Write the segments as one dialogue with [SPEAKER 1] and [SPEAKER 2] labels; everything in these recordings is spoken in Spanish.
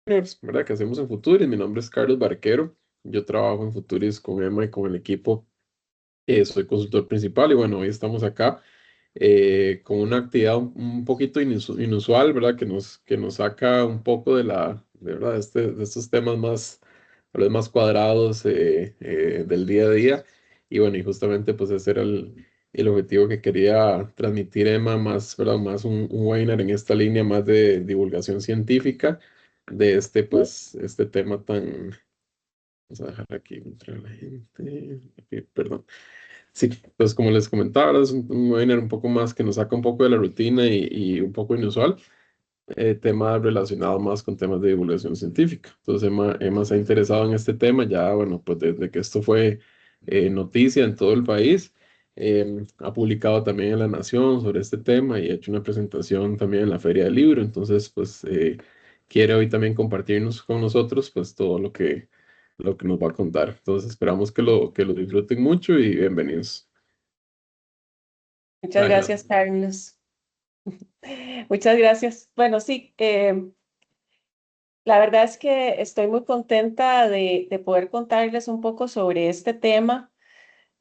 [SPEAKER 1] ¿verdad? Que hacemos en Futuris. Mi nombre es Carlos Barquero. Yo trabajo en Futuris con Emma y con el equipo. Soy consultor principal y bueno, hoy estamos acá con una actividad un poquito inusual, ¿verdad? Que nos saca un poco ¿verdad? De estos temas más, tal vez más cuadrados del día a día. Y bueno, y justamente pues ese era el objetivo que quería transmitir Emma, más, ¿verdad? Más un webinar en esta línea más de divulgación científica de pues, este tema tan... Vamos a dejar aquí entre la gente. Aquí, perdón. Sí, pues como les comentaba, es un webinar un poco más que nos saca un poco de la rutina y un poco inusual, tema relacionado más con temas de divulgación científica. Entonces, Emma se ha interesado en este tema ya, bueno, pues desde que esto fue noticia en todo el país. Ha publicado también en La Nación sobre este tema y ha hecho una presentación también en la Feria del Libro. Entonces, pues quiere hoy también compartirnos con nosotros pues todo lo que nos va a contar. Entonces, esperamos que lo disfruten mucho y bienvenidos.
[SPEAKER 2] Muchas gracias,
[SPEAKER 1] Adelante.
[SPEAKER 2] Carlos. Muchas gracias. Bueno, sí, la verdad es que estoy muy contenta de poder contarles un poco sobre este tema.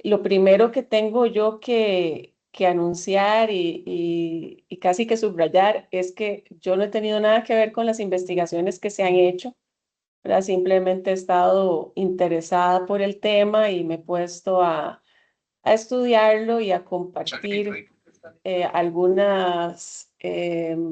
[SPEAKER 2] Lo primero que tengo yo que anunciar y casi que subrayar es que yo no he tenido nada que ver con las investigaciones que se han hecho, ¿verdad? Simplemente he estado interesada por el tema y me he puesto a estudiarlo y a compartir algunas de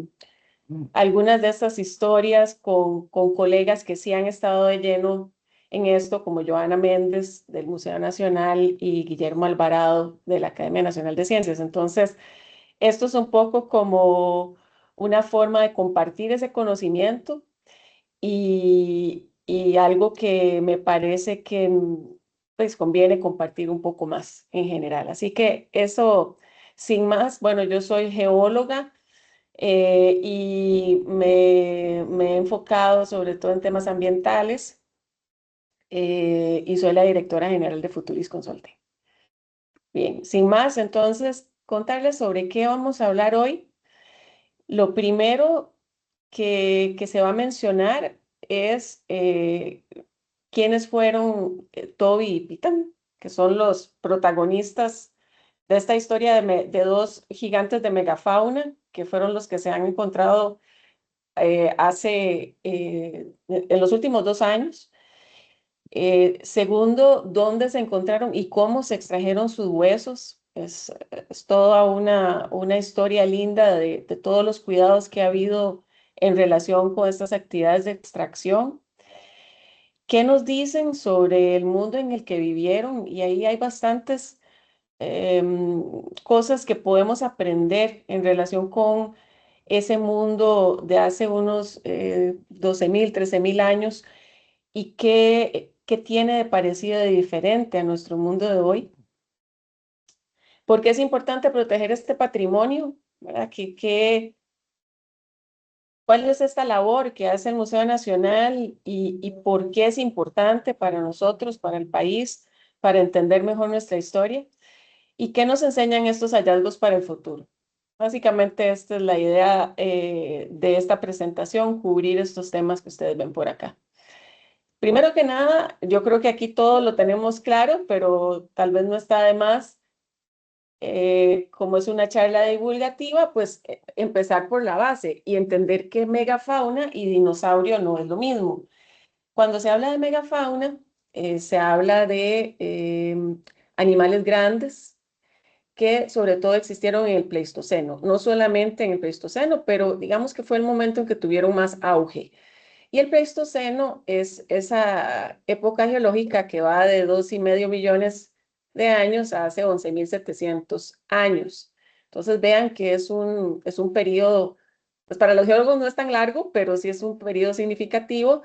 [SPEAKER 2] estas historias con colegas que sí han estado de lleno en esto, como Joana Méndez del Museo Nacional y Guillermo Alvarado de la Academia Nacional de Ciencias. Entonces, esto es un poco como una forma de compartir ese conocimiento y algo que me parece que pues conviene compartir un poco más en general. Así que eso, sin más, bueno, yo soy geóloga y me he enfocado sobre todo en temas ambientales y soy la directora general de Futuris Consulting. Bien, sin más, entonces, contarles sobre qué vamos a hablar hoy. Lo primero que se va a mencionar es quiénes fueron Toby y Pitan, que son los protagonistas de esta historia de dos gigantes de megafauna, que fueron los que se han encontrado en los últimos 2 años. Segundo, dónde se encontraron y cómo se extrajeron sus huesos. Es toda una historia linda de todos los cuidados que ha habido en relación con estas actividades de extracción. ¿Qué nos dicen sobre el mundo en el que vivieron? Y ahí hay bastantes cosas que podemos aprender en relación con ese mundo de hace unos 12.000, 13.000 años y qué tiene de parecido y de diferente a nuestro mundo de hoy. ¿Por qué es importante proteger este patrimonio? ¿Verdad? ¿Cuál es esta labor que hace el Museo Nacional y por qué es importante para nosotros, para el país, para entender mejor nuestra historia? ¿Y qué nos enseñan estos hallazgos para el futuro? Básicamente esta es la idea de esta presentación, cubrir estos temas que ustedes ven por acá. Primero que nada, yo creo que aquí todo lo tenemos claro, pero tal vez no está de más, como es una charla divulgativa, pues empezar por la base y entender que megafauna y dinosaurio no es lo mismo. Cuando se habla de megafauna, se habla de animales grandes que sobre todo existieron en el Pleistoceno, no solamente en el Pleistoceno, pero digamos que fue el momento en que tuvieron más auge. Y el Pleistoceno es esa época geológica que va de 2,5 millones de años a hace 11.700 años. Entonces vean que es un periodo, pues para los geólogos no es tan largo, pero sí es un periodo significativo.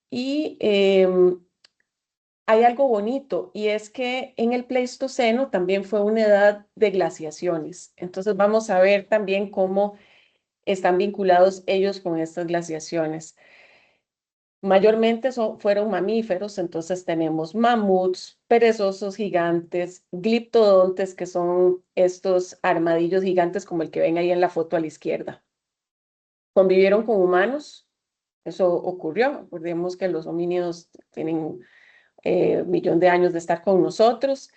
[SPEAKER 2] Y hay algo bonito y es que en el Pleistoceno también fue una edad de glaciaciones. Entonces vamos a ver también cómo están vinculados ellos con estas glaciaciones. Mayormente fueron mamíferos, entonces tenemos mamuts, perezosos gigantes, gliptodontes, que son estos armadillos gigantes como el que ven ahí en la foto a la izquierda. Convivieron con humanos, eso ocurrió. Recordemos que los homínidos tienen 1 millón de años de estar con nosotros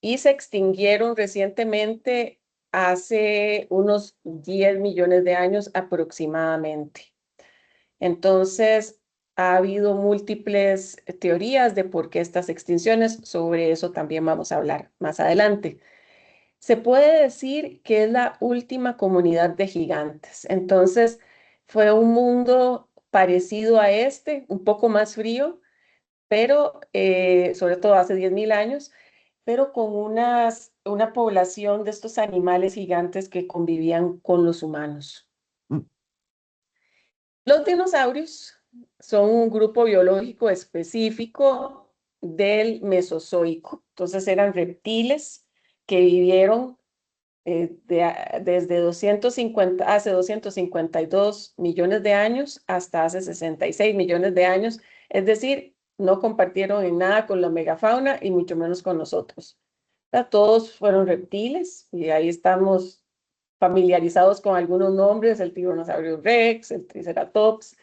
[SPEAKER 2] y se extinguieron recientemente hace unos 10 millones de años aproximadamente. Entonces, ha habido múltiples teorías de por qué estas extinciones. Sobre eso también vamos a hablar más adelante. Se puede decir que es la última comunidad de gigantes. Entonces, fue un mundo parecido a este, un poco más frío, pero sobre todo hace 10.000 años, pero con una población de estos animales gigantes que convivían con los humanos. Los dinosaurios son un grupo biológico específico del Mesozoico. Entonces eran reptiles que vivieron desde hace 252 millones de años hasta hace 66 millones de años. Es decir, no compartieron en nada con la megafauna y mucho menos con nosotros. Todos fueron reptiles y ahí estamos familiarizados con algunos nombres: el tiranosaurio Rex, el Triceratops,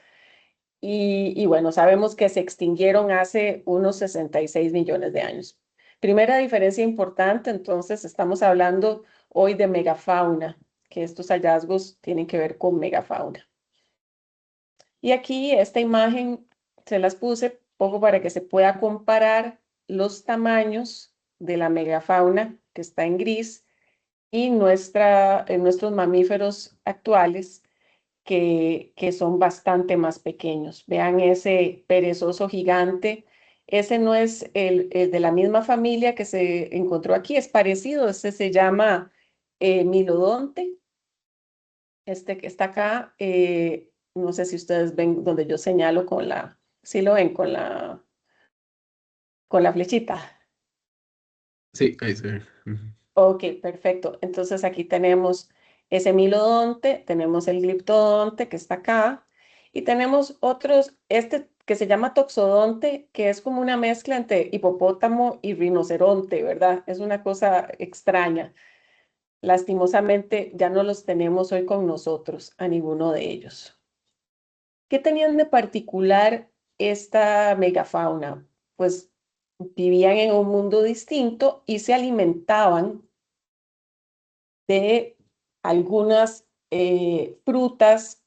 [SPEAKER 2] y bueno, sabemos que se extinguieron hace unos 66 millones de años. Primera diferencia importante, entonces estamos hablando hoy de megafauna, que estos hallazgos tienen que ver con megafauna. Y aquí esta imagen se las puse poco para que se pueda comparar los tamaños de la megafauna, que está en gris, y nuestros mamíferos actuales, que son bastante más pequeños. Vean ese perezoso gigante. Ese no es el de la misma familia que se encontró aquí, es parecido. Ese se llama Milodonte. Este que está acá, no sé si ustedes ven donde yo señalo sí lo ven con la flechita.
[SPEAKER 1] Sí, ahí se ve. Ujú.
[SPEAKER 2] Ok, perfecto. Entonces aquí tenemos ese milodonte, tenemos el gliptodonte que está acá y tenemos otros, este que se llama toxodonte, que es como una mezcla entre hipopótamo y rinoceronte, ¿verdad? Es una cosa extraña. Lastimosamente ya no los tenemos hoy con nosotros, a ninguno de ellos. ¿Qué tenían de particular esta megafauna? Pues vivían en un mundo distinto y se alimentaban de algunas frutas,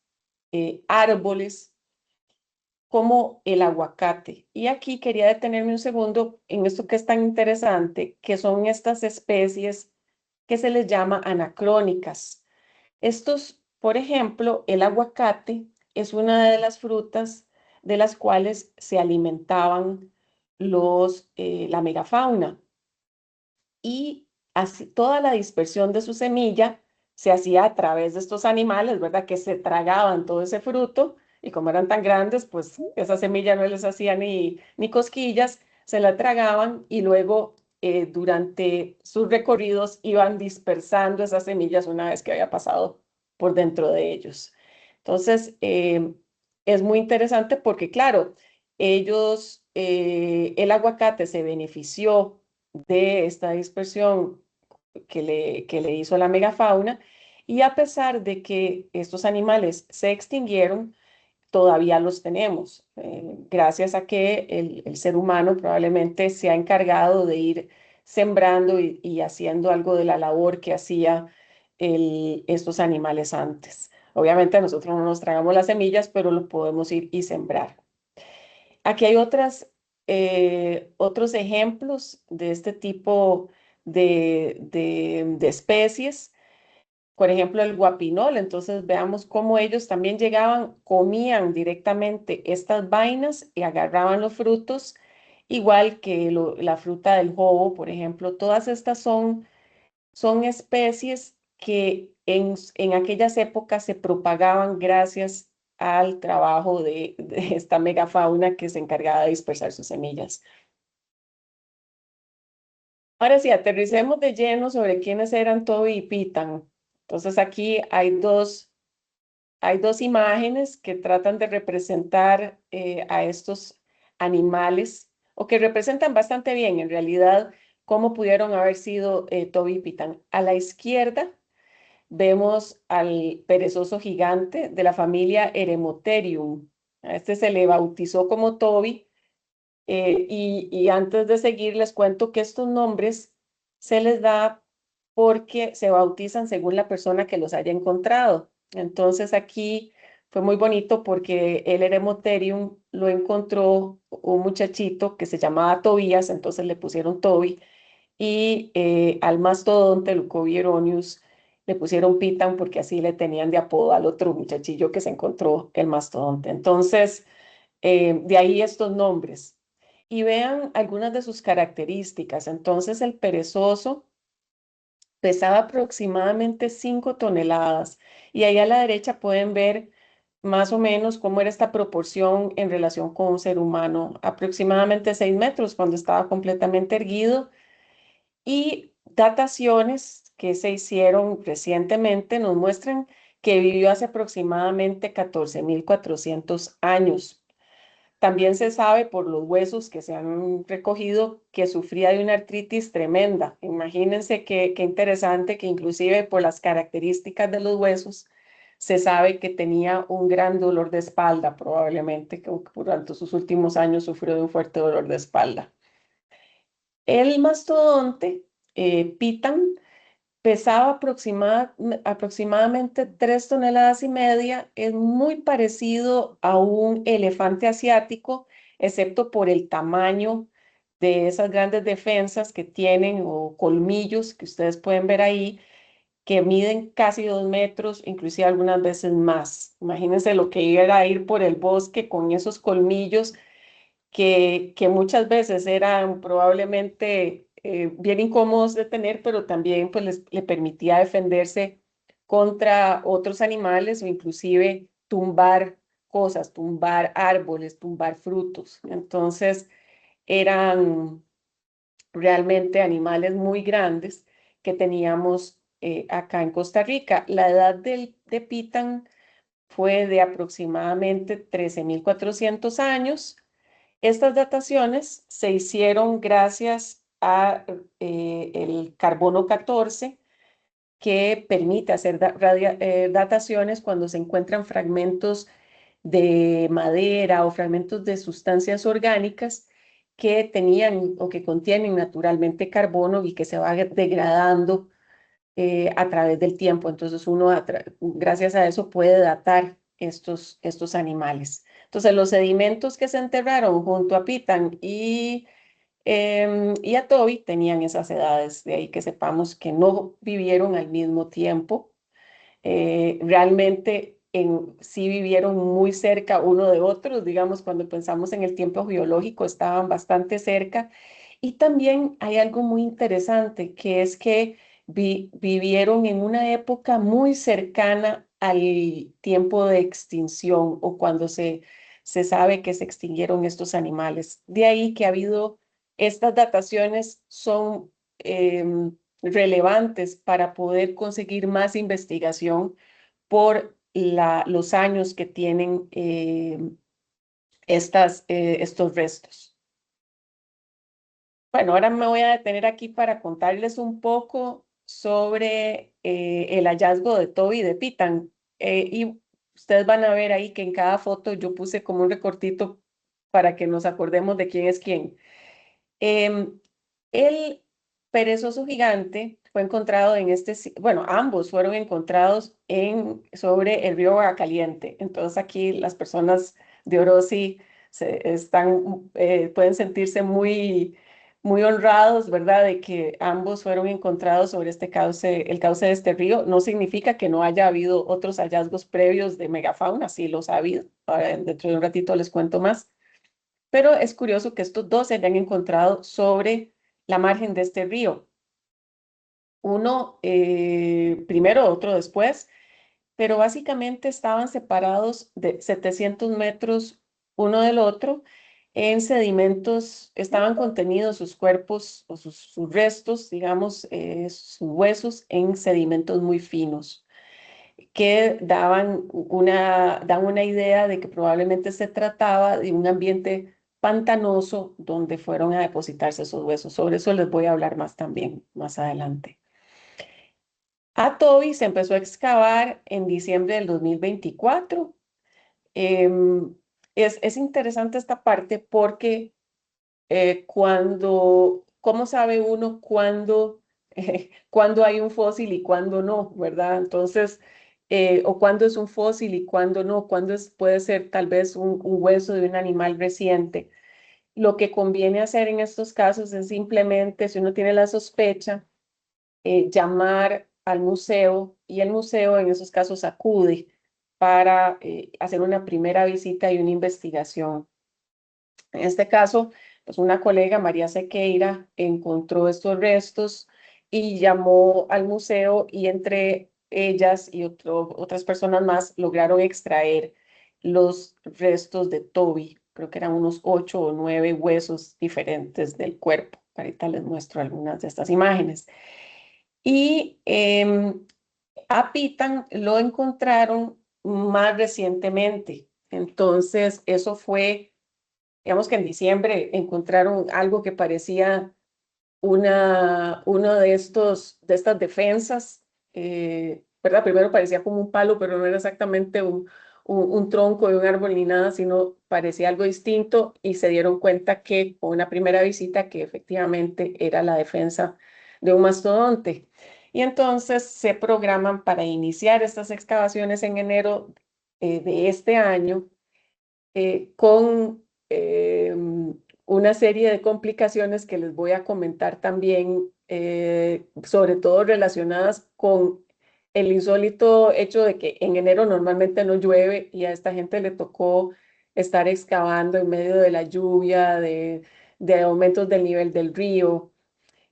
[SPEAKER 2] árboles, como el aguacate. Y aquí quería detenerme un segundo en esto que es tan interesante, que son estas especies que se les llama anacrónicas. Estos, por ejemplo, el aguacate es una de las frutas de las cuales se alimentaban la megafauna, y así toda la dispersión de su semilla se hacía a través de estos animales, ¿verdad? Que se tragaban todo ese fruto y como eran tan grandes, pues esa semilla no les hacía ni cosquillas, se la tragaban y luego durante sus recorridos iban dispersando esas semillas una vez que había pasado por dentro de ellos. Entonces, es muy interesante porque, claro, el aguacate se benefició de esta dispersión que le hizo la megafauna, y a pesar de que estos animales se extinguieron, todavía los tenemos, gracias a que el ser humano probablemente se ha encargado de ir sembrando y haciendo algo de la labor que hacía estos animales antes. Obviamente nosotros no nos tragamos las semillas, pero lo podemos ir y sembrar. Aquí hay otros ejemplos de este tipo de especies. Por ejemplo, el guapinol. Entonces, veamos cómo ellos también llegaban, comían directamente estas vainas y agarraban los frutos, igual que la fruta del jobo, por ejemplo. Todas estas son especies que en aquellas épocas se propagaban gracias al trabajo de esta megafauna que se encargaba de dispersar sus semillas. Ahora sí, aterricemos de lleno sobre quiénes eran Toby y Pitan. Entonces aquí hay dos imágenes que tratan de representar a estos animales, o que representan bastante bien en realidad cómo pudieron haber sido Toby y Pitan. A la izquierda vemos al perezoso gigante de la familia Eremotherium. A este se le bautizó como Toby. Y antes de seguir, les cuento que estos nombres se les da porque se bautizan según la persona que los haya encontrado. Entonces aquí fue muy bonito porque el Eremotherium lo encontró un muchachito que se llamaba Tobías, entonces le pusieron Toby, y al mastodonte Leucobieronius le pusieron Pitan porque así le tenían de apodo al otro muchachillo que se encontró el mastodonte. Entonces, de ahí estos nombres. Y vean algunas de sus características. Entonces, el perezoso pesaba aproximadamente 5 toneladas. Y ahí a la derecha pueden ver más o menos cómo era esta proporción en relación con un ser humano. Aproximadamente 6 metros cuando estaba completamente erguido. Y dataciones que se hicieron recientemente nos muestran que vivió hace aproximadamente 14.400 años. También se sabe por los huesos que se han recogido que sufría de una artritis tremenda. Imagínense qué interesante que inclusive por las características de los huesos se sabe que tenía un gran dolor de espalda, probablemente que durante sus últimos años sufrió de un fuerte dolor de espalda. El mastodonte, Pitan, pesaba aproximadamente 3,5 toneladas. Es muy parecido a un elefante asiático, excepto por el tamaño de esas grandes defensas que tienen o colmillos que ustedes pueden ver ahí, que miden casi 2 metros, inclusive algunas veces más. Imagínense lo que iba a ir por el bosque con esos colmillos que muchas veces eran probablemente bien incómodos de tener, pero también pues le permitía defenderse contra otros animales o inclusive tumbar cosas, tumbar árboles, tumbar frutos. Entonces eran realmente animales muy grandes que teníamos acá en Costa Rica. La edad de Pitan fue de aproximadamente 13.400 años. Estas dataciones se hicieron gracias a el carbono 14, que permite hacer dataciones cuando se encuentran fragmentos de madera o fragmentos de sustancias orgánicas que tenían o que contienen naturalmente carbono y que se va degradando a través del tiempo. Entonces uno, gracias a eso, puede datar estos animales. Entonces los sedimentos que se enterraron junto a Pitan y a Toby tenían esas edades, de ahí que sepamos que no vivieron al mismo tiempo. Realmente sí vivieron muy cerca uno de otros, digamos, cuando pensamos en el tiempo geológico, estaban bastante cerca. Y también hay algo muy interesante, que es que vivieron en una época muy cercana al tiempo de extinción o cuando se sabe que se extinguieron estos animales. De ahí que ha habido, estas dataciones son relevantes para poder conseguir más investigación por los años que tienen estos restos. Bueno, ahora me voy a detener aquí para contarles un poco sobre el hallazgo de Toby de Pitan. Y ustedes van a ver ahí que en cada foto yo puse como un recortito para que nos acordemos de quién es quién. El perezoso gigante fue encontrado bueno, ambos fueron encontrados sobre el río Caliente. Entonces aquí las personas de Orosi pueden sentirse muy honrados, ¿verdad? De que ambos fueron encontrados sobre el cauce de este río. No significa que no haya habido otros hallazgos previos de megafauna, sí los ha habido. Ahora, dentro de un ratito les cuento más. Pero es curioso que estos dos se hayan encontrado sobre la margen de este río. Uno primero, otro después, pero básicamente estaban separados de 700 metros uno del otro en sedimentos. Estaban contenidos sus cuerpos o sus restos, digamos, sus huesos en sedimentos muy finos que dan una idea de que probablemente se trataba de un ambiente pantanoso donde fueron a depositarse esos huesos. Sobre eso les voy a hablar más también, más adelante. A Toby se empezó a excavar en diciembre del 2024. es interesante esta parte porque ¿cómo sabe uno cuándo hay un fósil y cuándo no, verdad? Entonces, o cuándo es un fósil y cuándo no, puede ser tal vez un hueso de un animal reciente. Lo que conviene hacer en estos casos es simplemente, si uno tiene la sospecha, llamar al museo y el museo en esos casos acude para hacer una primera visita y una investigación. En este caso, pues una colega, María Sequeira, encontró estos restos y llamó al museo y entre ellas y otras personas más lograron extraer los restos de Toby. Creo que eran unos 8 o 9 huesos diferentes del cuerpo. Ahorita les muestro algunas de estas imágenes. Y a Pitan lo encontraron más recientemente. Entonces, eso fue, digamos que en diciembre encontraron algo que parecía uno de estas defensas, ¿verdad? Primero parecía como un palo, pero no era exactamente un tronco de un árbol ni nada, sino parecía algo distinto y se dieron cuenta que con una primera visita que efectivamente era la defensa de un mastodonte. Y entonces se programan para iniciar estas excavaciones en enero de este año con una serie de complicaciones que les voy a comentar también, sobre todo relacionadas con el insólito hecho de que en enero normalmente no llueve y a esta gente le tocó estar excavando en medio de la lluvia, de aumentos del nivel del río.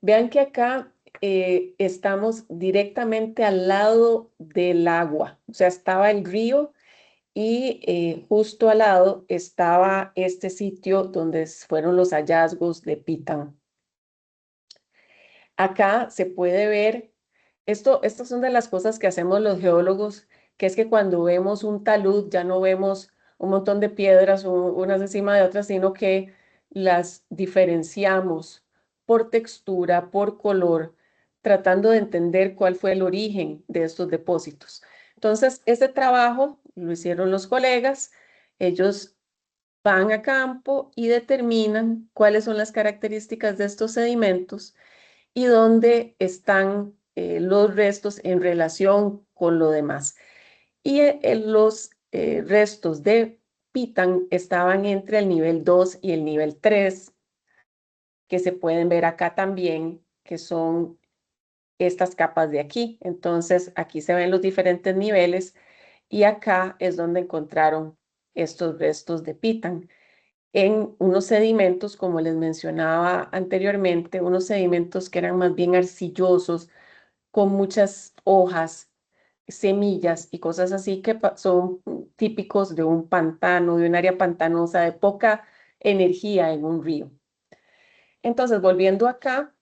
[SPEAKER 2] Vean que acá estamos directamente al lado del agua, o sea, estaba el río y justo al lado estaba este sitio donde fueron los hallazgos de Pitán. Acá se puede ver, estas son de las cosas que hacemos los geólogos, que es que cuando vemos un talud ya no vemos un montón de piedras unas encima de otras, sino que las diferenciamos por textura, por color, tratando de entender cuál fue el origen de estos depósitos. Entonces, ese trabajo lo hicieron los colegas, ellos van a campo y determinan cuáles son las características de estos sedimentos y dónde están los restos en relación con lo demás. Y los restos de Pitán estaban entre el nivel 2 y el nivel 3, que se pueden ver acá también, que son estas capas de aquí. Entonces, aquí se ven los diferentes niveles y acá es donde encontraron estos restos de Pitán en unos sedimentos, como les mencionaba anteriormente, unos sedimentos que eran más bien arcillosos, con muchas hojas, semillas y cosas así que son típicos de un pantano, de un área pantanosa, de poca energía en un río. Entonces, volviendo acá,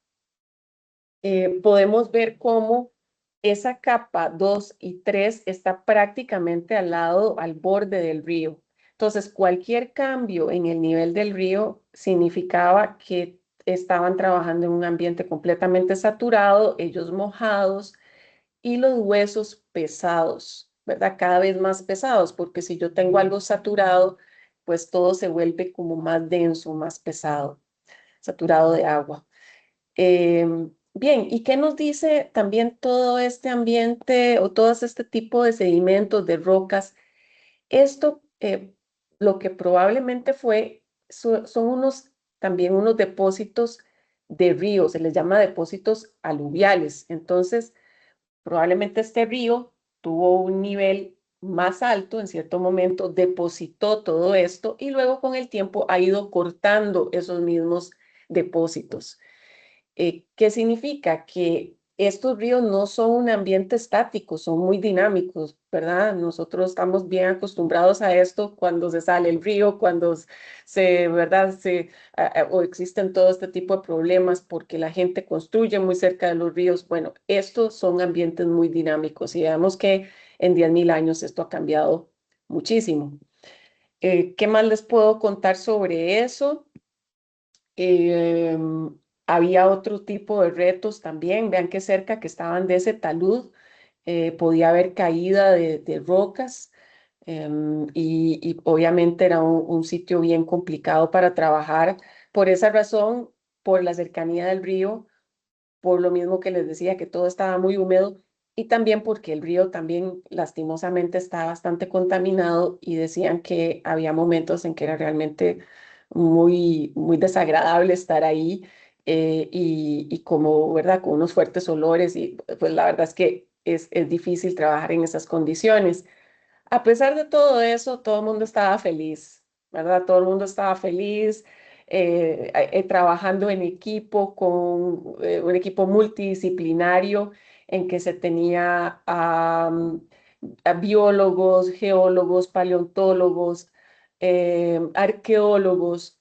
[SPEAKER 2] podemos ver cómo esa capa 2 y 3 está prácticamente al borde del río. Entonces, cualquier cambio en el nivel del río significaba que estaban trabajando en un ambiente completamente saturado, ellos mojados y los huesos pesados, ¿verdad? Cada vez más pesados, porque si yo tengo algo saturado, pues todo se vuelve como más denso, más pesado, saturado de agua. Bien, ¿y qué nos dice también todo este ambiente o todo este tipo de sedimentos, de rocas? Esto, lo que probablemente fue, son también unos depósitos de ríos, se les llama depósitos aluviales. Entonces, probablemente este río tuvo un nivel más alto en cierto momento, depositó todo esto y luego con el tiempo ha ido cortando esos mismos depósitos. ¿Qué significa? Que estos ríos no son un ambiente estático, son muy dinámicos, ¿verdad? Nosotros estamos bien acostumbrados a esto cuando se sale el río, cuando ¿verdad? O existen todo este tipo de problemas porque la gente construye muy cerca de los ríos. Bueno, estos son ambientes muy dinámicos y vemos que en 10.000 años esto ha cambiado muchísimo. ¿Qué más les puedo contar sobre eso? Eh, Había otro tipo de retos también. Vean qué cerca que estaban de ese talud. Podía haber caída de rocas. y obviamente era un sitio bien complicado para trabajar. Por esa razón, por la cercanía del río, por lo mismo que les decía que todo estaba muy húmedo y también porque el río también lastimosamente está bastante contaminado y decían que había momentos en que era realmente muy desagradable estar ahí y como, ¿verdad? Con unos fuertes olores y pues la verdad es que es difícil trabajar en esas condiciones. A pesar de todo eso, todo el mundo estaba feliz, ¿verdad? Todo el mundo estaba feliz, trabajando en equipo con un equipo multidisciplinario en que se tenía a biólogos, geólogos, paleontólogos, arqueólogos,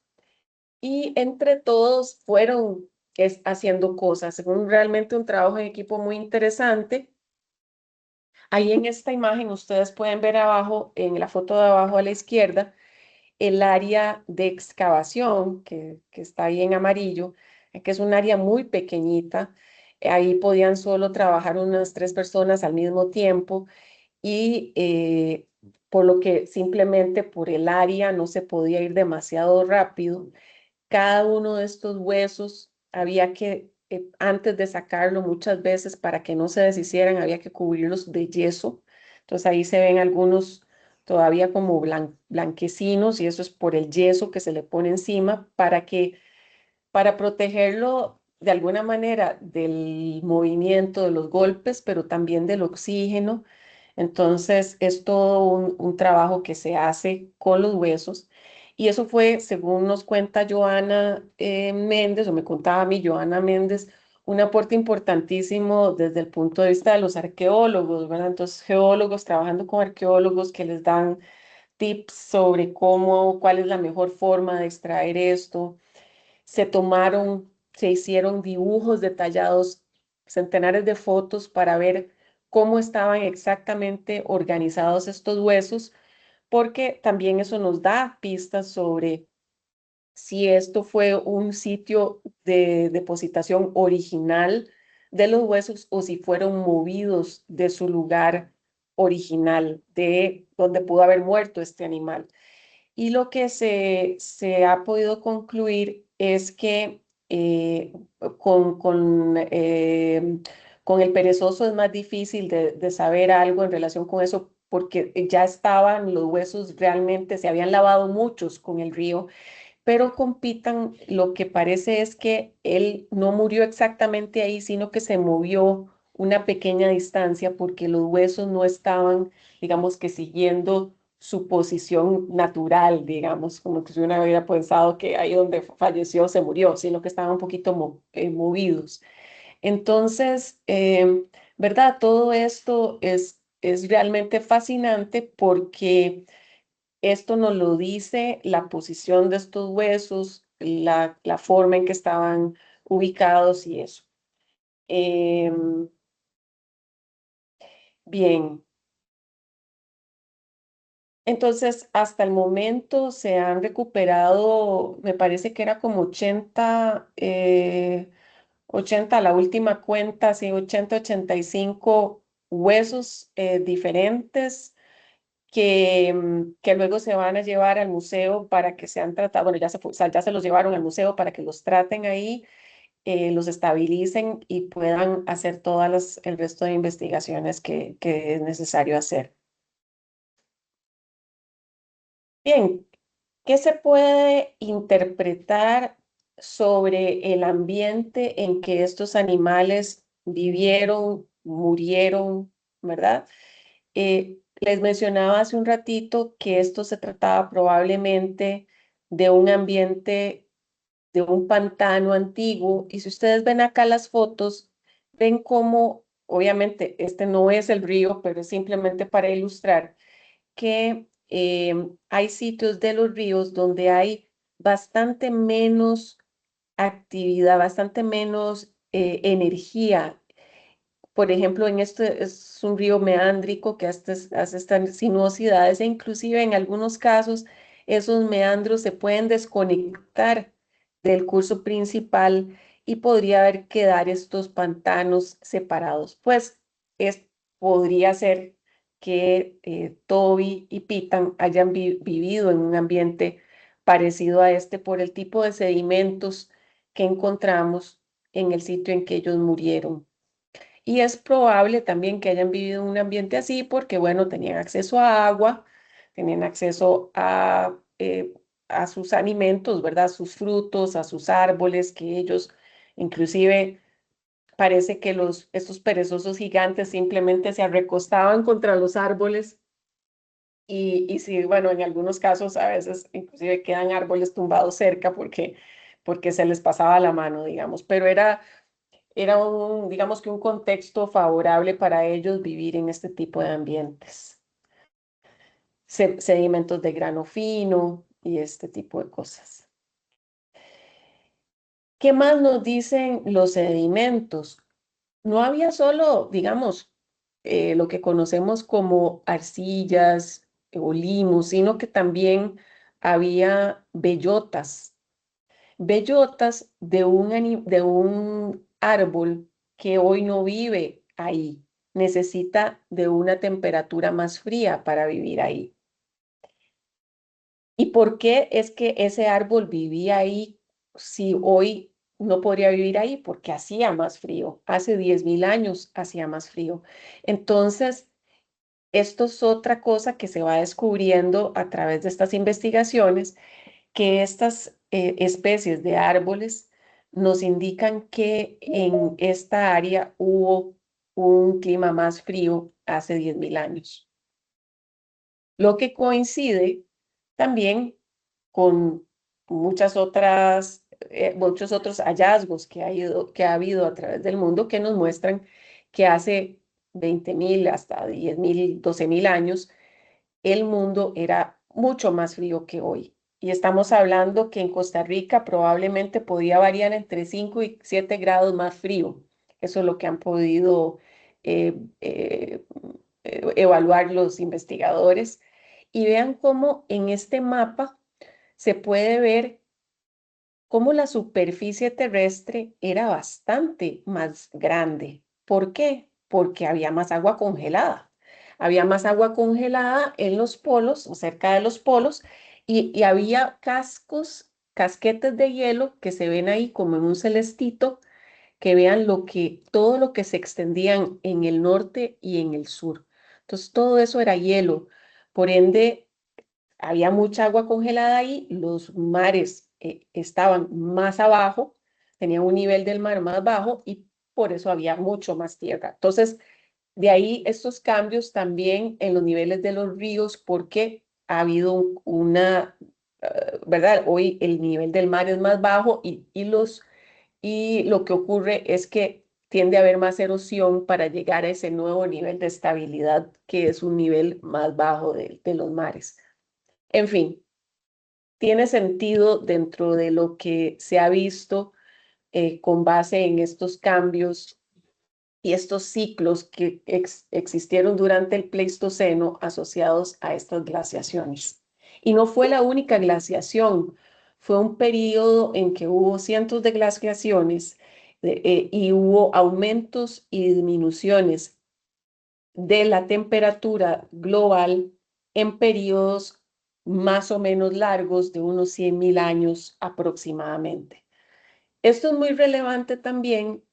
[SPEAKER 2] y entre todos fueron haciendo cosas, realmente un trabajo en equipo muy interesante. Ahí en esta imagen ustedes pueden ver abajo, en la foto de abajo a la izquierda, el área de excavación que está ahí en amarillo, que es un área muy pequeñita. Ahí podían solo trabajar unas 3 personas al mismo tiempo y por lo que simplemente por el área no se podía ir demasiado rápido. Cada uno de estos huesos había que, antes de sacarlo muchas veces para que no se deshicieran, había que cubrirlos de yeso. Entonces ahí se ven algunos todavía como blanquecinos y eso es por el yeso que se le pone encima para protegerlo de alguna manera del movimiento, de los golpes, pero también del oxígeno. Entonces es todo un trabajo que se hace con los huesos. Y eso fue, según nos cuenta Joana Méndez, o me contaba a mí Joana Méndez, un aporte importantísimo desde el punto de vista de los arqueólogos, ¿verdad? Entonces, geólogos trabajando con arqueólogos que les dan tips sobre cuál es la mejor forma de extraer esto. Se hicieron dibujos detallados, centenares de fotos para ver cómo estaban exactamente organizados estos huesos, porque también eso nos da pistas sobre si esto fue un sitio de depositación original de los huesos o si fueron movidos de su lugar original, de donde pudo haber muerto este animal. Y lo que se ha podido concluir es que con, con, eh, con el perezoso es más difícil de saber algo en relación con eso porque ya estaban los huesos realmente, se habían lavado muchos con el río, pero con Pitan lo que parece es que él no murió exactamente ahí, sino que se movió una pequeña distancia porque los huesos no estaban, digamos que siguiendo su posición natural, digamos, como que si uno hubiera pensado que ahí donde falleció se murió, sino que estaban un poquito movidos. Entonces, ¿verdad? Todo esto es realmente fascinante porque esto nos lo dice la posición de estos huesos, la forma en que estaban ubicados y eso. Bien, entonces hasta el momento se han recuperado, me parece que era como 80 la última cuenta, sí, 85 huesos diferentes que luego se van a llevar al museo para que sean tratados, bueno, o sea, ya se los llevaron al museo para que los traten ahí, los estabilicen y puedan hacer el resto de investigaciones que es necesario hacer. Bien, ¿qué se puede interpretar sobre el ambiente en que estos animales vivieron, murieron, ¿verdad? Les mencionaba hace un ratito que esto se trataba probablemente de un ambiente, de un pantano antiguo, y si ustedes ven acá las fotos, ven cómo, obviamente, este no es el río, pero es simplemente para ilustrar que hay sitios de los ríos donde hay bastante menos actividad, bastante menos energía. Por ejemplo, en este es un río meándrico que hace estas sinuosidades e inclusive en algunos casos esos meandros se pueden desconectar del curso principal y podría haber quedar estos pantanos separados. Pues podría ser que Toby y Pitan hayan vivido en un ambiente parecido a este por el tipo de sedimentos que encontramos en el sitio en que ellos murieron. Y es probable también que hayan vivido en un ambiente así porque, bueno, tenían acceso a agua, tenían acceso a sus alimentos, ¿verdad? A sus frutos, a sus árboles, que ellos, inclusive, parece que estos perezosos gigantes simplemente se recostaban contra los árboles y sí, bueno, en algunos casos a veces inclusive quedan árboles tumbados cerca porque se les pasaba la mano, digamos, pero era digamos que un contexto favorable para ellos vivir en este tipo de ambientes. Sedimentos de grano fino y este tipo de cosas. ¿Qué más nos dicen los sedimentos? No había solo, digamos, lo que conocemos como arcillas o limos, sino que también había bellotas, bellotas de un árbol que hoy no vive ahí, necesita de una temperatura más fría para vivir ahí. ¿Y por qué es que ese árbol vivía ahí si hoy no podría vivir ahí? Porque hacía más frío. Hace 10.000 años hacía más frío. Entonces, esto es otra cosa que se va descubriendo a través de estas investigaciones, que estas especies de árboles nos indican que en esta área hubo un clima más frío hace 10.000 años. Lo que coincide también con muchos otros hallazgos que ha habido a través del mundo que nos muestran que hace 20.000 hasta 10.000, 12.000 años, el mundo era mucho más frío que hoy. Y estamos hablando que en Costa Rica probablemente podía variar entre 5 y 7 grados más frío. Eso es lo que han podido eh, eh, evaluar los investigadores. Y vean cómo en este mapa se puede ver cómo la superficie terrestre era bastante más grande. ¿Por qué? Porque había más agua congelada. Había más agua congelada en los polos o cerca de los polos y había casquetes de hielo que se ven ahí como en un celestito, que vean todo lo que se extendían en el norte y en el sur. Entonces, todo eso era hielo. Por ende, había mucha agua congelada ahí, los mares estaban más abajo, tenían un nivel del mar más bajo y por eso había mucho más tierra. Entonces, de ahí estos cambios también en los niveles de los ríos, porque ha habido ¿verdad? Hoy el nivel del mar es más bajo y lo que ocurre es que tiende a haber más erosión para llegar a ese nuevo nivel de estabilidad, que es un nivel más bajo de los mares. En fin, tiene sentido dentro de lo que se ha visto con base en estos cambios y estos ciclos que existieron durante el Pleistoceno asociados a estas glaciaciones. Y no fue la única glaciación, fue un periodo en que hubo cientos de glaciaciones y hubo aumentos y disminuciones de la temperatura global en periodos más o menos largos de unos 100.000 años aproximadamente. Esto es muy relevante también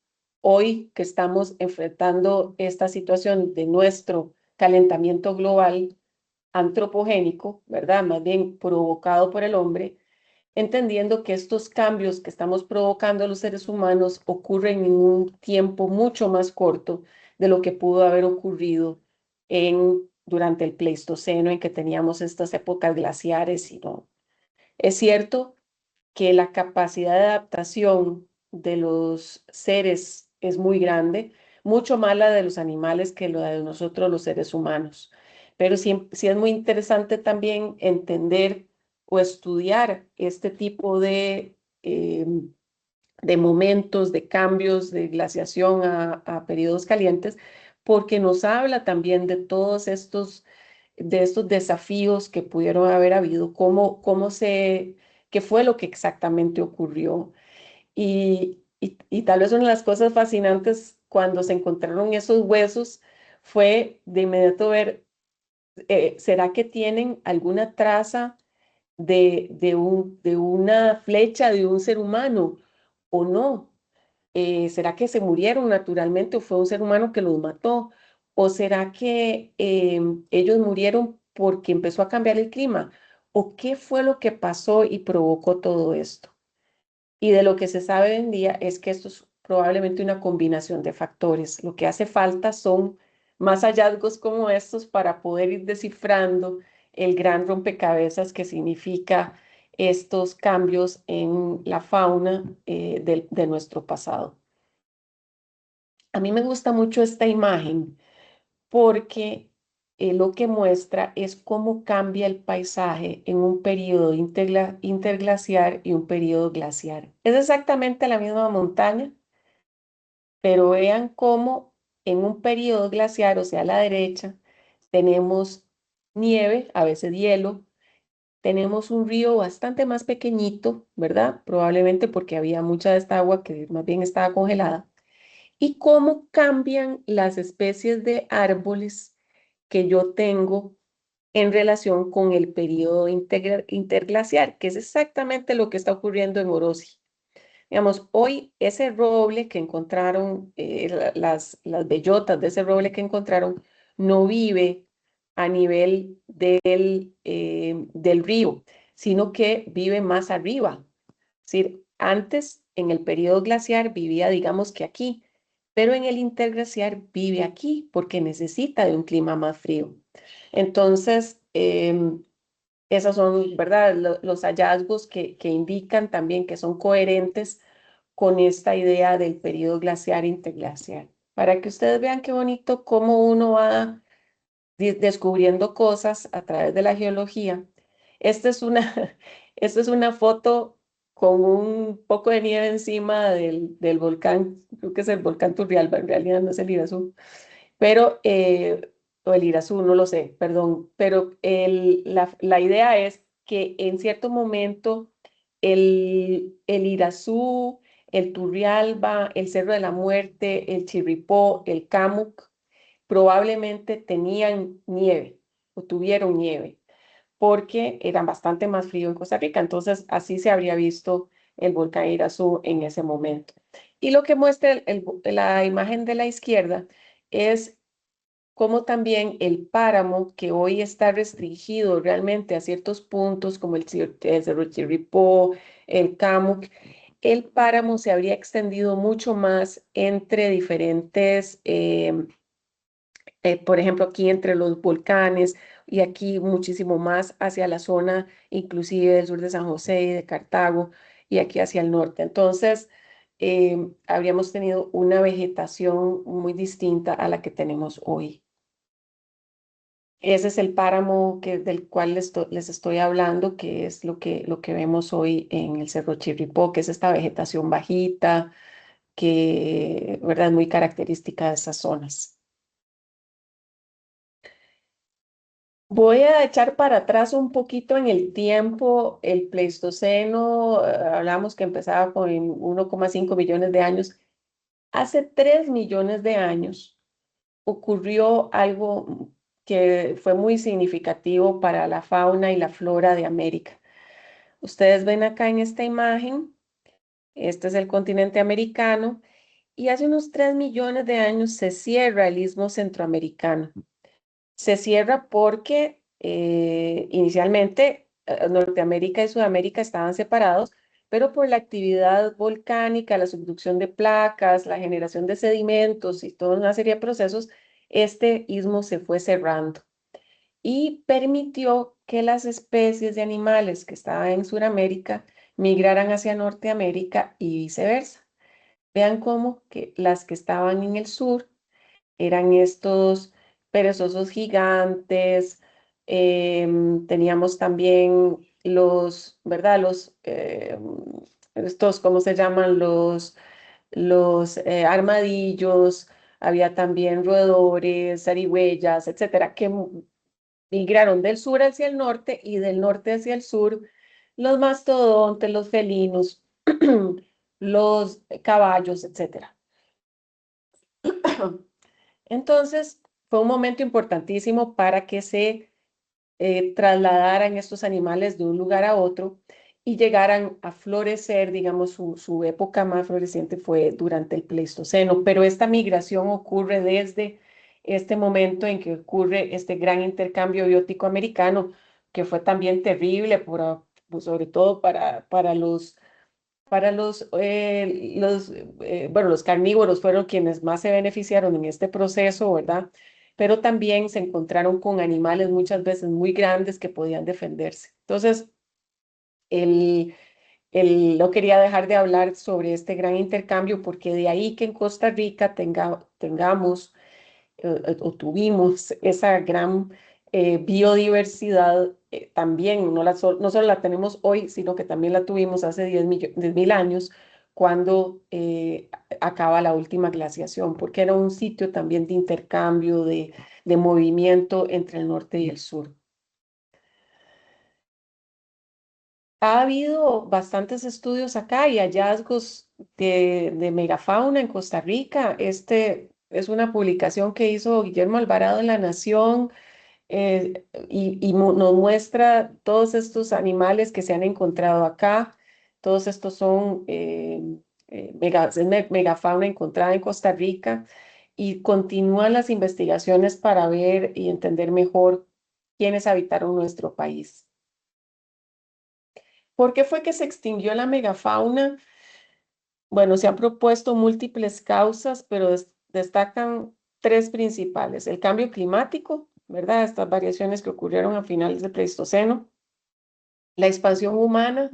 [SPEAKER 2] hoy que estamos enfrentando esta situación de nuestro calentamiento global antropogénico, ¿verdad? Más bien provocado por el hombre, entendiendo que estos cambios que estamos provocando los seres humanos ocurren en un tiempo mucho más corto de lo que pudo haber ocurrido durante el Pleistoceno, en que teníamos estas épocas glaciares y no. Es cierto que la capacidad de adaptación de los seres es muy grande, mucho más la de los animales que la de nosotros los seres humanos. Pero sí es muy interesante también entender o estudiar este tipo de momentos, de cambios, de glaciación a periodos calientes, porque nos habla también de estos desafíos que pudieron haber habido, qué fue lo que exactamente ocurrió. Y tal vez una de las cosas fascinantes cuando se encontraron esos huesos fue de inmediato ver ¿Será que tienen alguna traza de una flecha de un ser humano o no? ¿Será que se murieron naturalmente o fue un ser humano que los mató? ¿O será que ellos murieron porque empezó a cambiar el clima? ¿O qué fue lo que pasó y provocó todo esto? Y de lo que se sabe hoy en día es que esto es probablemente una combinación de factores. Lo que hace falta son más hallazgos como estos para poder ir descifrando el gran rompecabezas que significa estos cambios en la fauna de nuestro pasado. A mí me gusta mucho esta imagen porque lo que muestra es cómo cambia el paisaje en un periodo interglaciar y un periodo glaciar. Es exactamente la misma montaña, pero vean cómo en un periodo glaciar, o sea, a la derecha, tenemos nieve, a veces hielo, tenemos un río bastante más pequeñito, ¿verdad? Probablemente porque había mucha de esta agua que más bien estaba congelada. Y cómo cambian las especies de árboles que yo tengo en relación con el periodo interglaciar, que es exactamente lo que está ocurriendo en Orosi. Digamos, hoy ese roble que encontraron, las bellotas de ese roble que encontraron, no vive a nivel del río, sino que vive más arriba. Es decir, antes, en el periodo glaciar, vivía, digamos que aquí, pero en el interglaciar vive aquí porque necesita de un clima más frío. Entonces, esos son, ¿verdad? Los hallazgos que indican también que son coherentes con esta idea del periodo glaciar e interglaciar. Para que ustedes vean qué bonito cómo uno va descubriendo cosas a través de la geología. Esta es una, esta es una foto con un poco de nieve encima del volcán, creo que es el volcán Turrialba, en realidad no es el Irazú, pero, o el Irazú, no lo sé, perdón, pero la idea es que en cierto momento el Irazú, el Turrialba, el Cerro de la Muerte, el Chirripó, el Camuc, probablemente tenían nieve o tuvieron nieve porque eran bastante más frío en Costa Rica. Entonces, así se habría visto el volcán Irazú en ese momento. Y lo que muestra la imagen de la izquierda es cómo también el páramo, que hoy está restringido realmente a ciertos puntos, como el Cerro Chirripó, el Camuc, el páramo se habría extendido mucho más entre diferentes por ejemplo, aquí entre los volcanes y aquí muchísimo más hacia la zona, inclusive del sur de San José y de Cartago y aquí hacia el norte. Entonces, habríamos tenido una vegetación muy distinta a la que tenemos hoy. Ese es el páramo del cual les estoy hablando, que es lo que vemos hoy en el Cerro Chirripó, que es esta vegetación bajita, que, ¿verdad?, es muy característica de esas zonas. Voy a echar para atrás un poquito en el tiempo. El Pleistoceno, hablamos que empezaba con 1,5 millones de años. Hace 3 millones de años ocurrió algo que fue muy significativo para la fauna y la flora de América. Ustedes ven acá en esta imagen, este es el continente americano, y hace unos 3 millones de años se cierra el istmo centroamericano. Se cierra porque inicialmente Norteamérica y Sudamérica estaban separados, pero por la actividad volcánica, la subducción de placas, la generación de sedimentos y toda una serie de procesos, este istmo se fue cerrando y permitió que las especies de animales que estaban en Sudamérica migraran hacia Norteamérica y viceversa. Vean cómo que las que estaban en el sur eran estos perezosos gigantes, teníamos también los, ¿verdad? Estos, ¿cómo se llaman? Los armadillos, había también roedores, zarigüeyas, etcétera, que migraron del sur hacia el norte y del norte hacia el sur, los mastodontes, los felinos, los caballos, etcétera. Entonces, fue un momento importantísimo para que se trasladaran estos animales de un lugar a otro y llegaran a florecer, digamos, su época más floreciente fue durante el Pleistoceno, pero esta migración ocurre desde este momento en que ocurre este gran intercambio biótico americano, que fue también terrible, pues, sobre todo bueno, los carnívoros fueron quienes más se beneficiaron en este proceso, ¿verdad? Pero también se encontraron con animales muchas veces muy grandes que podían defenderse. Entonces, el, no quería dejar de hablar sobre este gran intercambio porque de ahí que en Costa Rica tengamos o tuvimos esa gran biodiversidad, también no solo la tenemos hoy, sino que también la tuvimos hace 10.000 años, cuando acaba la última glaciación, porque era un sitio también de intercambio, de movimiento entre el norte y el sur. Ha habido bastantes estudios acá y hallazgos de megafauna en Costa Rica. Este es una publicación que hizo Guillermo Alvarado en La Nación, nos muestra todos estos animales que se han encontrado acá. Todos estos son megafauna encontrada en Costa Rica y continúan las investigaciones para ver y entender mejor quiénes habitaron nuestro país. ¿Por qué fue que se extinguió la megafauna? Bueno, se han propuesto múltiples causas, pero destacan tres principales. El cambio climático, ¿verdad? Estas variaciones que ocurrieron a finales del Pleistoceno. La expansión humana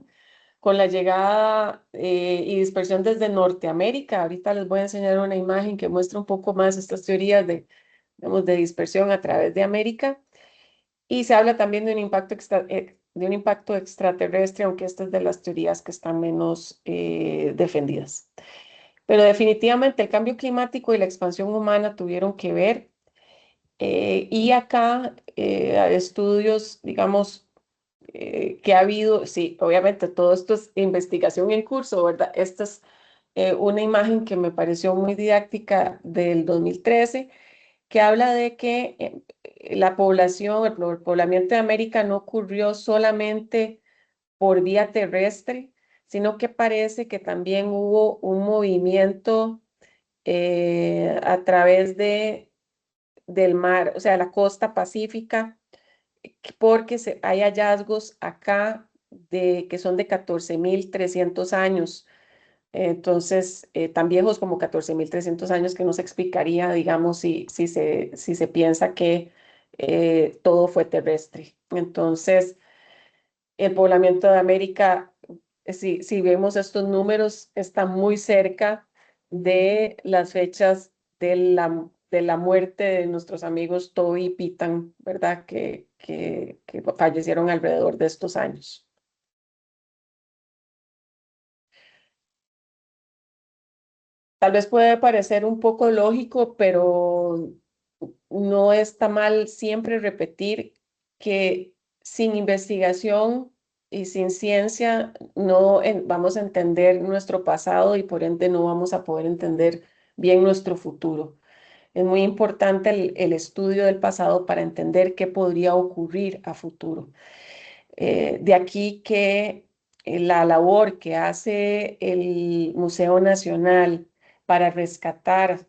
[SPEAKER 2] con la llegada y dispersión desde Norteamérica. Ahorita les voy a enseñar una imagen que muestra un poco más estas teorías digamos, de dispersión a través de América. Y se habla también de un impacto extraterrestre, aunque esta es de las teorías que están menos defendidas. Pero definitivamente el cambio climático y la expansión humana tuvieron que ver. Y acá hay estudios, digamos, que ha habido, sí, obviamente todo esto es investigación en curso, ¿verdad? Esta es una imagen que me pareció muy didáctica del 2013, que habla de que la población, el poblamiento de América no ocurrió solamente por vía terrestre, sino que parece que también hubo un movimiento a través del mar, o sea, la costa pacífica, porque hay hallazgos acá que son de 14.300 años. Entonces, tan viejos como 14.300 años que no se explicaría, digamos, si se piensa que todo fue terrestre. Entonces, el poblamiento de América, si vemos estos números, está muy cerca de las fechas de la muerte de nuestros amigos Toby y Pitan, ¿verdad? Que fallecieron alrededor de estos años. Tal vez puede parecer un poco lógico, pero no está mal siempre repetir que sin investigación y sin ciencia no vamos a entender nuestro pasado y por ende no vamos a poder entender bien nuestro futuro. Es muy importante el estudio del pasado para entender qué podría ocurrir a futuro. De aquí que la labor que hace el Museo Nacional para rescatar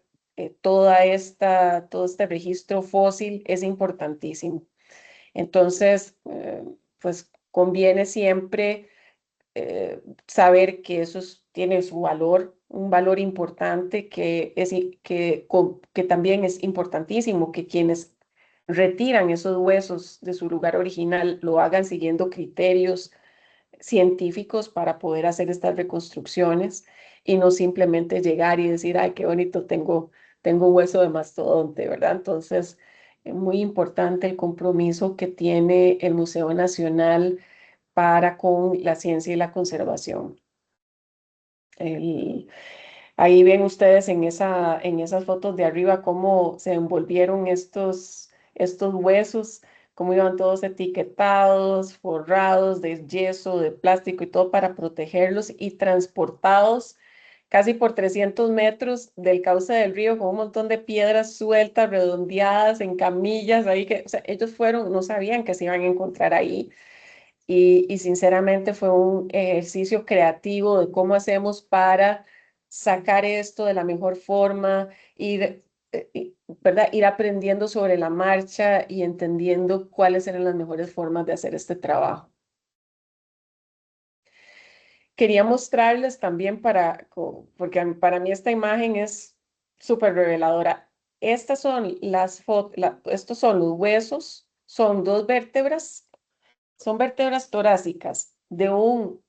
[SPEAKER 2] todo este registro fósil es importantísimo. Entonces, pues conviene siempre saber que tiene su valor, un valor importante que también es importantísimo que quienes retiran esos huesos de su lugar original lo hagan siguiendo criterios científicos para poder hacer estas reconstrucciones y no simplemente llegar y decir, ay, qué bonito, tengo un hueso de mastodonte, ¿verdad? Entonces, es muy importante el compromiso que tiene el Museo Nacional para con la ciencia y la conservación. El- Ahí ven ustedes en esas fotos de arriba cómo se envolvieron estos huesos, cómo iban todos etiquetados, forrados de yeso, de plástico y todo para protegerlos y transportados casi por 300 metros del cauce del río, con un montón de piedras sueltas, redondeadas, en camillas, ahí que, o sea, ellos fueron, no sabían que se iban a encontrar ahí. Y sinceramente fue un ejercicio creativo de cómo hacemos para sacar esto de la mejor forma, ¿verdad? Ir aprendiendo sobre la marcha y entendiendo cuáles eran las mejores formas de hacer este trabajo. Quería mostrarles también porque para mí esta imagen es súper reveladora. Estas son las fotos, estos son los huesos, son dos vértebras, son vértebras torácicas de un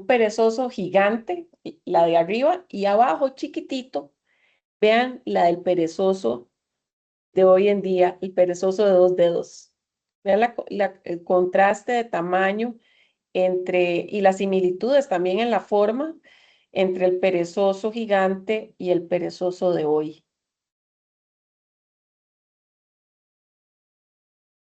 [SPEAKER 2] perezoso gigante, la de arriba, y abajo chiquitito, vean la del perezoso de hoy en día, el perezoso de 2 dedos. Vean el contraste de tamaño y las similitudes también en la forma entre el perezoso gigante y el perezoso de hoy.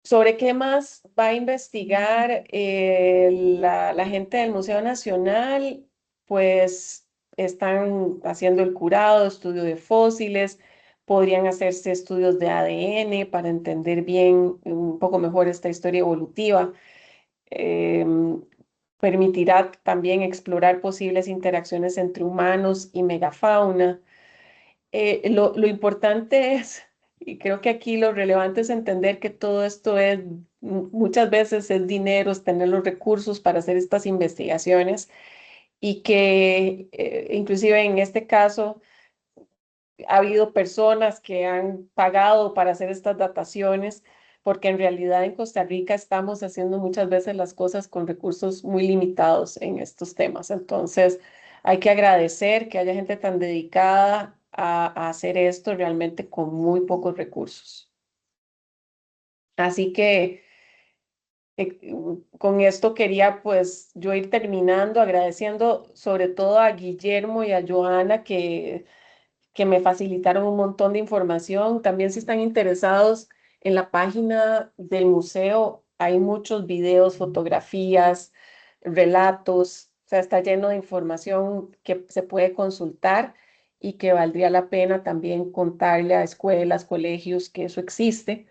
[SPEAKER 2] ¿Sobre qué más va a investigar la gente del Museo Nacional? Pues están haciendo el curado, estudio de fósiles, podrían hacerse estudios de ADN para entender bien, un poco mejor esta historia evolutiva. Permitirá también explorar posibles interacciones entre humanos y megafauna. Lo importante es, y creo que aquí lo relevante es entender que todo esto es, muchas veces es dinero, es tener los recursos para hacer estas investigaciones y que inclusive en este caso ha habido personas que han pagado para hacer estas dataciones, porque en realidad en Costa Rica estamos haciendo muchas veces las cosas con recursos muy limitados en estos temas. Entonces, hay que agradecer que haya gente tan dedicada a hacer esto realmente con muy pocos recursos. Así que con esto quería pues yo ir terminando, agradeciendo sobre todo a Guillermo y a Joana que me facilitaron un montón de información. También si están interesados en la página del museo, hay muchos videos, fotografías, relatos, o sea, está lleno de información que se puede consultar y que valdría la pena también contarle a escuelas, colegios que eso existe.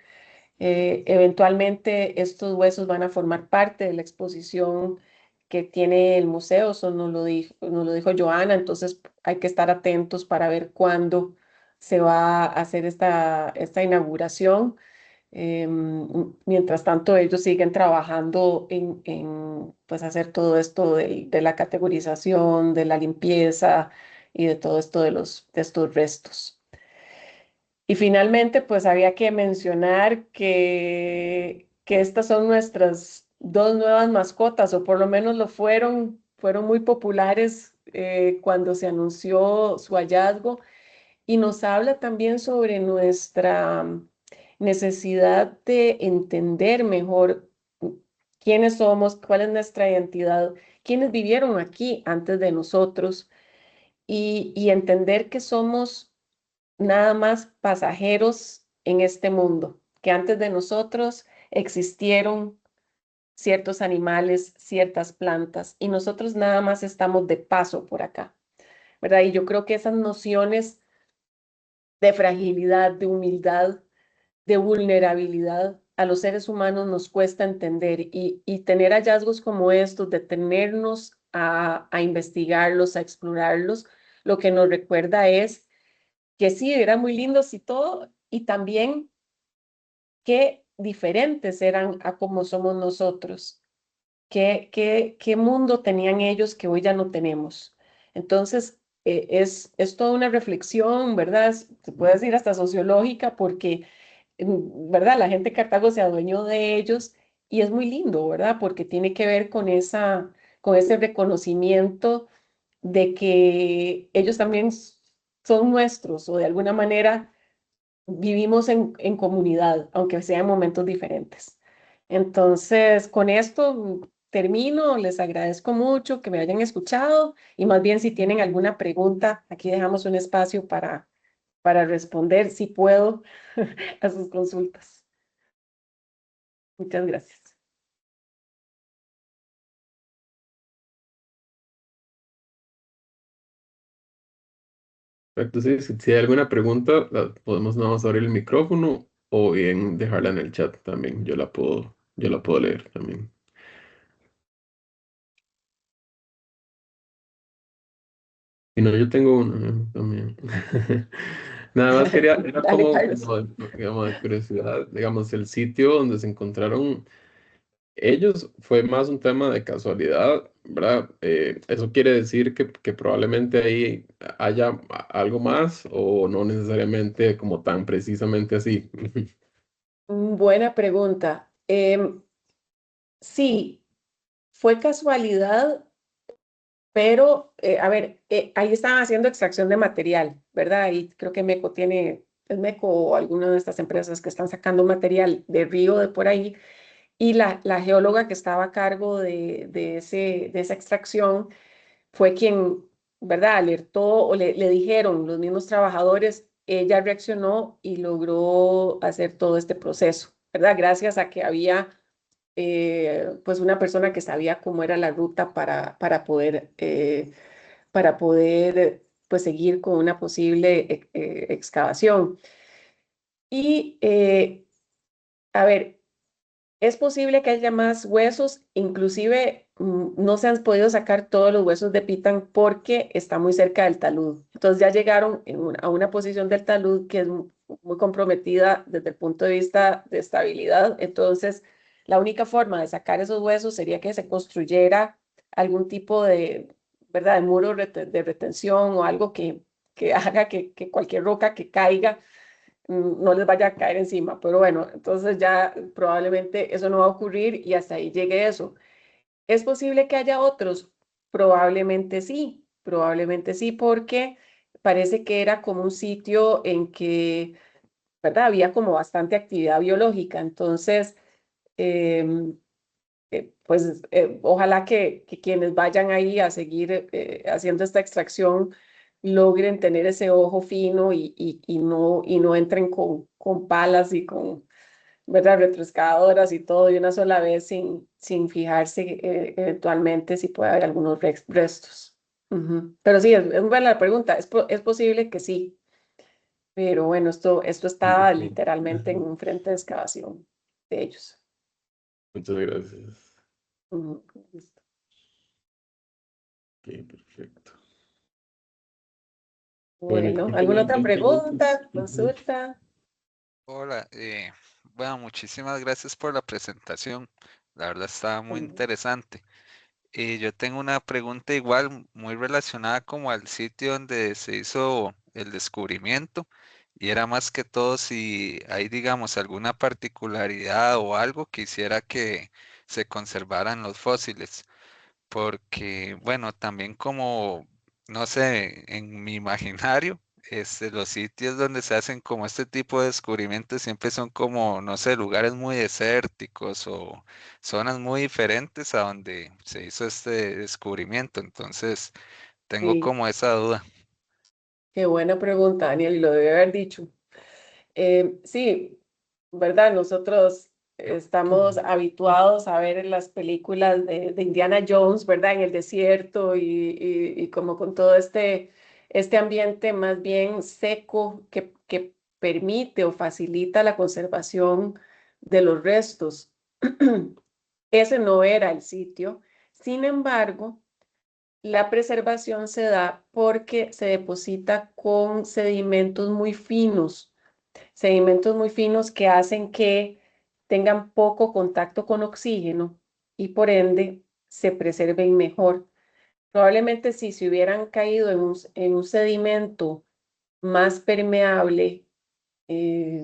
[SPEAKER 2] Eventualmente estos huesos van a formar parte de la exposición que tiene el museo, eso nos lo dijo Joana, entonces hay que estar atentos para ver cuándo se va a hacer esta inauguración. Mientras tanto, ellos siguen trabajando pues, hacer todo esto de la categorización, de la limpieza y de todo esto de estos restos. Y finalmente, pues había que mencionar que estas son nuestras dos nuevas mascotas, o por lo menos fueron muy populares cuando se anunció su hallazgo, y nos habla también sobre nuestra necesidad de entender mejor quiénes somos, cuál es nuestra identidad, quiénes vivieron aquí antes de nosotros, y entender que somos nada más pasajeros en este mundo, que antes de nosotros existieron ciertos animales, ciertas plantas, y nosotros nada más estamos de paso por acá, ¿verdad? Y yo creo que esas nociones de fragilidad, de humildad, de vulnerabilidad, a los seres humanos nos cuesta entender, y tener hallazgos como estos, detenernos a investigarlos, a explorarlos, lo que nos recuerda es que sí, eran muy lindos y todo, y también qué diferentes eran a como somos nosotros, qué mundo tenían ellos que hoy ya no tenemos. Entonces, es toda una reflexión, ¿verdad? Se puede decir hasta sociológica, porque, ¿verdad? La gente de Cartago se adueñó de ellos y es muy lindo, ¿verdad? Porque tiene que ver con ese reconocimiento de que ellos también son nuestros o de alguna manera vivimos en comunidad, aunque sea en momentos diferentes. Entonces, con esto termino, les agradezco mucho que me hayan escuchado y más bien si tienen alguna pregunta, aquí dejamos un espacio para responder, si puedo, a sus consultas. Muchas gracias.
[SPEAKER 1] Perfecto, sí, si hay alguna pregunta, podemos nada más abrir el micrófono o bien dejarla en el chat también. Yo la puedo leer también. Y no, yo tengo una también. Nada más era
[SPEAKER 2] Dale, Carlos.
[SPEAKER 1] como digamos, de curiosidad, digamos, el sitio donde se encontraron ellos fue más un tema de casualidad, ¿verdad? ¿Eso quiere decir que probablemente ahí haya algo más o no necesariamente como tan precisamente así?
[SPEAKER 2] Buena pregunta. Sí, fue casualidad, pero a ver, ahí estaban haciendo extracción de material, ¿verdad? Y creo que MECO tiene, es MECO o alguna de estas empresas que están sacando material de río de por ahí. Y la geóloga que estaba a cargo de esa extracción fue quien, ¿verdad? Alertó o le dijeron los mismos trabajadores, ella reaccionó y logró hacer todo este proceso, ¿verdad? Gracias a que había pues una persona que sabía cómo era la ruta para poder pues seguir con una posible excavación. Y a ver, es posible que haya más huesos, inclusive no se han podido sacar todos los huesos de Pitán porque está muy cerca del talud. Entonces ya llegaron a una posición del talud que es muy comprometida desde el punto de vista de estabilidad. Entonces, la única forma de sacar esos huesos sería que se construyera algún tipo de, ¿verdad?, de muro de retención o algo que haga que cualquier roca que caiga no les vaya a caer encima. Pero bueno, entonces ya probablemente eso no va a ocurrir y hasta ahí llegue eso. ¿Es posible que haya otros? Probablemente sí, porque parece que era como un sitio en que, ¿verdad? Había como bastante actividad biológica. Entonces, em, ojalá que quienes vayan ahí a seguir haciendo esta extracción logren tener ese ojo fino y no entren con palas y con, ¿verdad?, retroexcavadoras y todo de una sola vez sin fijarse eventualmente si puede haber algunos restos. Ujú. Pero sí, es buena la pregunta. Es posible que sí, pero bueno, esto estaba
[SPEAKER 1] Ok.
[SPEAKER 2] literalmente en
[SPEAKER 1] Ajá.
[SPEAKER 2] un frente de excavación de ellos.
[SPEAKER 1] Muchas gracias.
[SPEAKER 2] Ujú.
[SPEAKER 1] Ok, perfecto. Bueno,
[SPEAKER 2] Bueno,
[SPEAKER 1] yo
[SPEAKER 2] ¿alguna
[SPEAKER 1] tengo
[SPEAKER 2] otra
[SPEAKER 1] 20 minutos.
[SPEAKER 2] pregunta,
[SPEAKER 1] Ujú.
[SPEAKER 2] consulta?
[SPEAKER 3] Hola, bueno, muchísimas gracias por la presentación. La verdad está muy
[SPEAKER 2] Ujú.
[SPEAKER 3] interesante. Yo tengo una pregunta igual muy relacionada como al sitio donde se hizo el descubrimiento y era más que todo si hay, digamos, alguna particularidad o algo que hiciera que se conservaran los fósiles porque, bueno, también como, no sé, en mi imaginario, los sitios donde se hacen como este tipo de descubrimientos siempre son como, no sé, lugares muy desérticos o zonas muy diferentes a donde se hizo este descubrimiento. Entonces, tengo
[SPEAKER 2] Sí,
[SPEAKER 3] como esa duda.
[SPEAKER 2] qué buena pregunta, Daniel, y lo debe haber dicho. Sí, ¿verdad? Nosotros estamos habituados a ver en las películas de Indiana Jones, ¿verdad? En el desierto y como con todo este ambiente más bien seco que permite o facilita la conservación de los restos. Ese no era el sitio. Sin embargo, la preservación se da porque se deposita con sedimentos muy finos que hacen que tengan poco contacto con oxígeno y por ende se preserven mejor. Probablemente si se hubieran caído en un sedimento más permeable,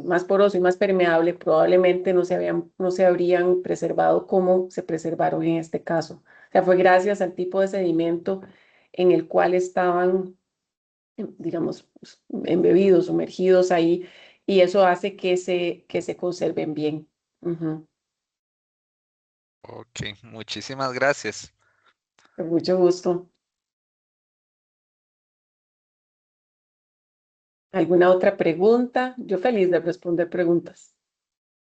[SPEAKER 2] más poroso y más permeable, probablemente no se habrían preservado como se preservaron en este caso. O sea, fue gracias al tipo de sedimento en el cual estaban, digamos, pues, embebidos, sumergidos ahí, y eso hace que se conserven bien. Ujú.
[SPEAKER 3] Ok, muchísimas gracias.
[SPEAKER 2] Con mucho gusto. ¿Alguna otra pregunta? Yo feliz de responder preguntas,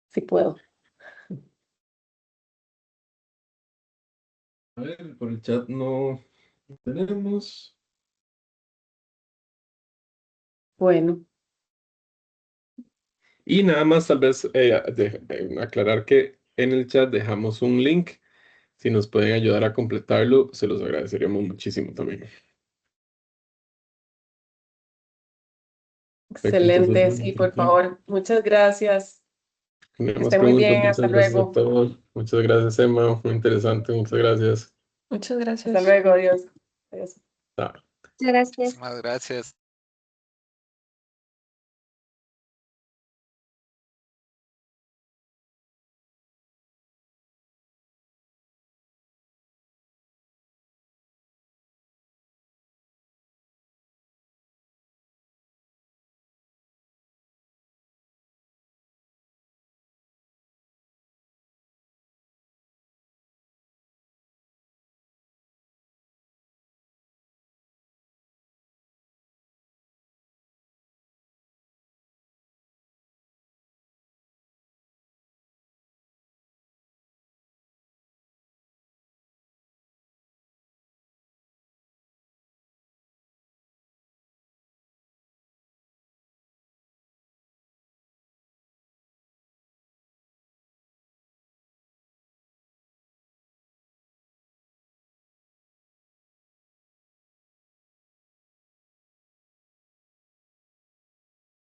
[SPEAKER 2] si puedo.
[SPEAKER 1] A ver, por el chat no tenemos.
[SPEAKER 2] Bueno,
[SPEAKER 1] Y nada más tal vez aclarar que en el chat dejamos un link. Si nos pueden ayudar a completarlo, se los agradeceríamos muchísimo también. Perfecto, entonces,
[SPEAKER 2] excelente, sí, por favor. Muchas gracias.
[SPEAKER 1] si no hay
[SPEAKER 2] Que
[SPEAKER 1] más
[SPEAKER 2] esté muy
[SPEAKER 1] preguntas,
[SPEAKER 2] bien, hasta
[SPEAKER 1] muchas gracias a
[SPEAKER 2] luego.
[SPEAKER 1] todos. Muchas gracias, Emma. Muy interesante, muchas gracias.
[SPEAKER 4] Muchas
[SPEAKER 2] Hasta
[SPEAKER 4] gracias.
[SPEAKER 2] luego, adiós. Adiós.
[SPEAKER 1] Chao.
[SPEAKER 5] Muchas gracias.
[SPEAKER 3] Muchísimas gracias.